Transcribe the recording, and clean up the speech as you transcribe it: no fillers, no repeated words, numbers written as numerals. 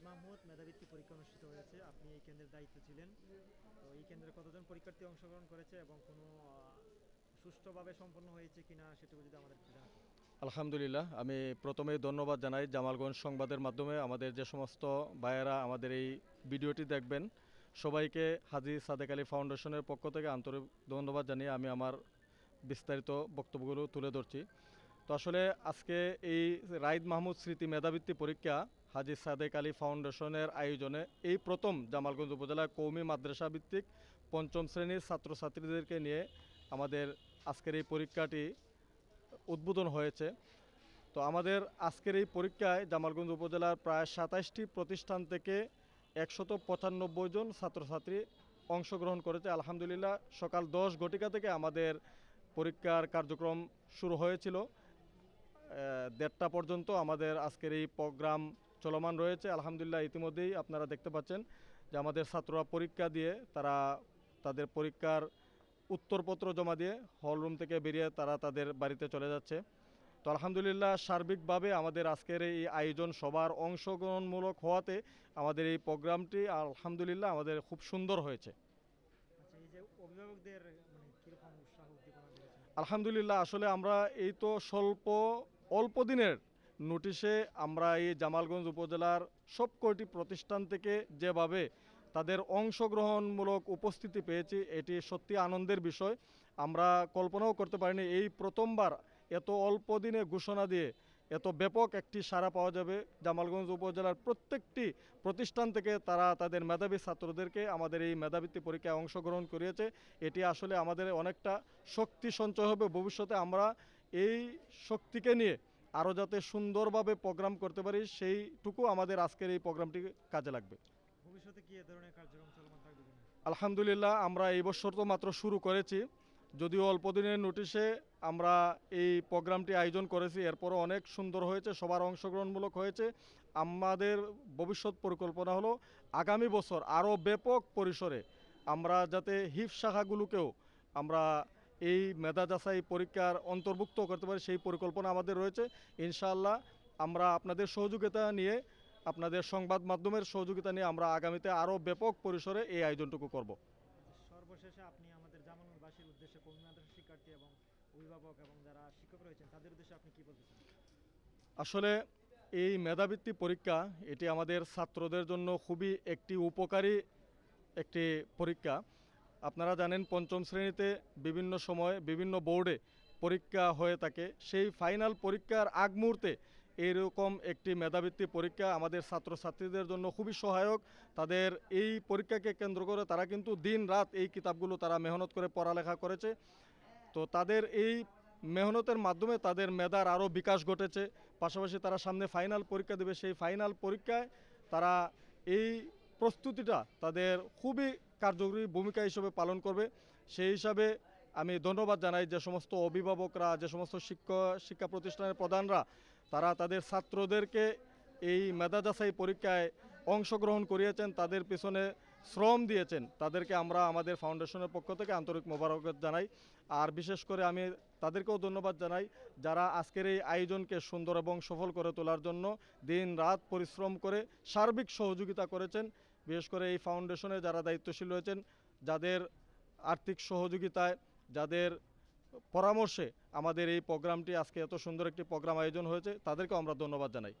মাহমুদ মেধাবৃত্তি পরীক্ষা অনুষ্ঠিত হয়েছে। আপনি এই কেন্দ্রের দায়িত্বে ছিলেন। তো এই কেন্দ্রে কতজন পরীক্ষার্থী অংশগ্রহণ করেছে এবং কোনো সুষ্ঠুভাবে সম্পন্ন হয়েছে কিনা সেটুকু যদি আমাদের একটু জানান। আলহামদুলিল্লাহ, আমি প্রথমেই ধন্যবাদ জানাই জামালগঞ্জ সংবাদের মাধ্যমে আমাদের যে সমস্ত ভাইয়েরা আমাদের এই ভিডিওটি দেখবেন, সবাইকে হাজী সাদেক আলী ফাউন্ডেশনের পক্ষ থেকে আন্তরিক ধন্যবাদ জানিয়ে আমি আমার বিস্তারিত বক্তব্যগুলো তুলে ধরছি। তো আসলে আজকে এই রাইদ মাহমুদ স্মৃতি মেধাবৃত্তি পরীক্ষা হাজী সাদেক আলী ফাউন্ডেশনের আয়োজনে এই প্রথম জামালগঞ্জ উপজেলার কওমি মাদ্রাসা ভিত্তিক পঞ্চম শ্রেণীর ছাত্রছাত্রীদেরকে নিয়ে আমাদের আজকের এই পরীক্ষাটি উদ্বোধন হয়েছে। তো আমাদের আজকের এই পরীক্ষায় জামালগঞ্জ উপজেলার প্রায় ২৭টি প্রতিষ্ঠান থেকে ১৯৫ জন ছাত্রছাত্রী অংশগ্রহণ করেছে। আলহামদুলিল্লাহ, সকাল ১০ ঘটিকা থেকে আমাদের পরীক্ষার কার্যক্রম শুরু হয়েছিল। ১:৩০ পর্যন্ত আমাদের আজকের এই প্রোগ্রাম চলমান রয়েছে। আলহামদুলিল্লাহ, ইতিমধ্যেই আপনারা দেখতে পাচ্ছেন যে আমাদের ছাত্ররা পরীক্ষা দিয়ে তারা তাদের পরীক্ষার উত্তরপত্র জমা দিয়ে হলরুম থেকে বেরিয়ে তারা তাদের বাড়িতে চলে যাচ্ছে। তো আলহামদুলিল্লাহ, সার্বিকভাবে আমাদের আজকের এই আয়োজন সবার অংশগ্রহণমূলক হওয়াতে আমাদের এই প্রোগ্রামটি আলহামদুলিল্লাহ আমাদের খুব সুন্দর হয়েছে। আচ্ছা, এই যে অভিভাবকদের মানে কিরকম উৎসাহ উদ্দীপনা দিয়েছেন? আলহামদুলিল্লাহ, আসলে আমরা এই তো অল্প দিনের নোটিশে আমরা এই জামালগঞ্জ উপজেলার সব কয়টি প্রতিষ্ঠান থেকে যেভাবে তাদের অংশগ্রহণমূলক উপস্থিতি পেয়েছি, এটি সত্যি আনন্দের বিষয়। আমরা কল্পনাও করতে পারিনি এই প্রথমবার এত অল্প দিনে ঘোষণা দিয়ে এত ব্যাপক একটি সাড়া পাওয়া যাবে। জামালগঞ্জ উপজেলার প্রত্যেকটি প্রতিষ্ঠান থেকে তারা তাদের মেধাবী ছাত্রদেরকে আমাদের এই মেধাবৃত্তি পরীক্ষায় অংশগ্রহণ করিয়েছে। এটি আসলে আমাদের অনেকটা শক্তি সঞ্চয় হবে ভবিষ্যতে। আমরা এই শক্তিকে নিয়ে আরও যাতে সুন্দরভাবে প্রোগ্রাম করতে পারি, সেইটুকু আমাদের আজকের এই প্রোগ্রামটি কাজে লাগবে। ভবিষ্যতে কি এ ধরনের কার্যক্রম চলমান থাকবে কিনা? আলহামদুলিল্লাহ, আমরা এই বছর তো মাত্র শুরু করেছি, যদিও অল্প দিনের নোটিশে আমরা এই প্রোগ্রামটি আয়োজন করেছি, এরপরও অনেক সুন্দর হয়েছে, সবার অংশগ্রহণমূলক হয়েছে। আমাদের ভবিষ্যৎ পরিকল্পনা হলো আগামী বছর আরও ব্যাপক পরিসরে আমরা যাতে হিফ শাখাগুলোকেও আমরা এই মেধা যাচাই পরীক্ষার অন্তর্ভুক্ত করতে পারি, সেই পরিকল্পনা আমাদের রয়েছে। ইনশাআল্লাহ, আমরা আপনাদের সহযোগিতা নিয়ে, আপনাদের সংবাদ মাধ্যমের সহযোগিতা নিয়ে আমরা আগামীতে আরও ব্যাপক পরিসরে এই আয়োজনটুকু করব। সর্বশেষে আপনি আমাদের জামালগঞ্জবাসীর উদ্দেশ্যে কওমি মাদ্রাসা শিক্ষার্থী এবং অভিভাবক এবং যারা শিক্ষক রয়েছেন তাদের উদ্দেশ্যে আপনি কি বলতে চান? আসলে এই মেধাবৃত্তি পরীক্ষা এটি আমাদের ছাত্রদের জন্য খুবই একটি উপকারী একটি পরীক্ষা। আপনারা জানেন, পঞ্চম শ্রেণীতে বিভিন্ন সময় বিভিন্ন বোর্ডে পরীক্ষা হয়ে থাকে। সেই ফাইনাল পরীক্ষার আগ মুহূর্তে এইরকম একটি মেধাবৃত্তি পরীক্ষা আমাদের ছাত্রছাত্রীদের জন্য খুবই সহায়ক। তাদের এই পরীক্ষাকে কেন্দ্র করে তারা কিন্তু দিন রাত এই কিতাবগুলো তারা মেহনত করে পড়ালেখা করেছে। তো তাদের এই মেহনতের মাধ্যমে তাদের মেধার আরও বিকাশ ঘটেছে। পাশাপাশি তারা সামনে ফাইনাল পরীক্ষা দেবে, সেই ফাইনাল পরীক্ষায় তারা এই প্রস্তুতিটা তাদের খুবই কার্যকরী ভূমিকা হিসেবে পালন করবে। সেই হিসাবে আমি ধন্যবাদ জানাই যে সমস্ত অভিভাবকরা, যে সমস্ত শিক্ষা প্রতিষ্ঠানের প্রধানরা তারা তাদের ছাত্রদেরকে এই মেধা যাচাই পরীক্ষায় অংশগ্রহণ করিয়েছেন, তাদের পিছনে শ্রম দিয়েছেন। তাদেরকে আমরা আমাদের ফাউন্ডেশনের পক্ষ থেকে আন্তরিক মোবারকবাদ জানাই। আর বিশেষ করে আমি তাদেরকেও ধন্যবাদ জানাই যারা আজকের এই আয়োজনকে সুন্দর এবং সফল করে তোলার জন্য দিন রাত পরিশ্রম করে সার্বিক সহযোগিতা করেছেন। বিশেষ করে এই ফাউন্ডেশনে যারা দায়িত্বশীল রয়েছেন, যাদের আর্থিক সহযোগিতায়, যাদের পরামর্শে আমাদের এই প্রোগ্রামটি আজকে এত সুন্দর একটি প্রোগ্রাম আয়োজন হয়েছে, তাদেরকেও আমরা ধন্যবাদ জানাই।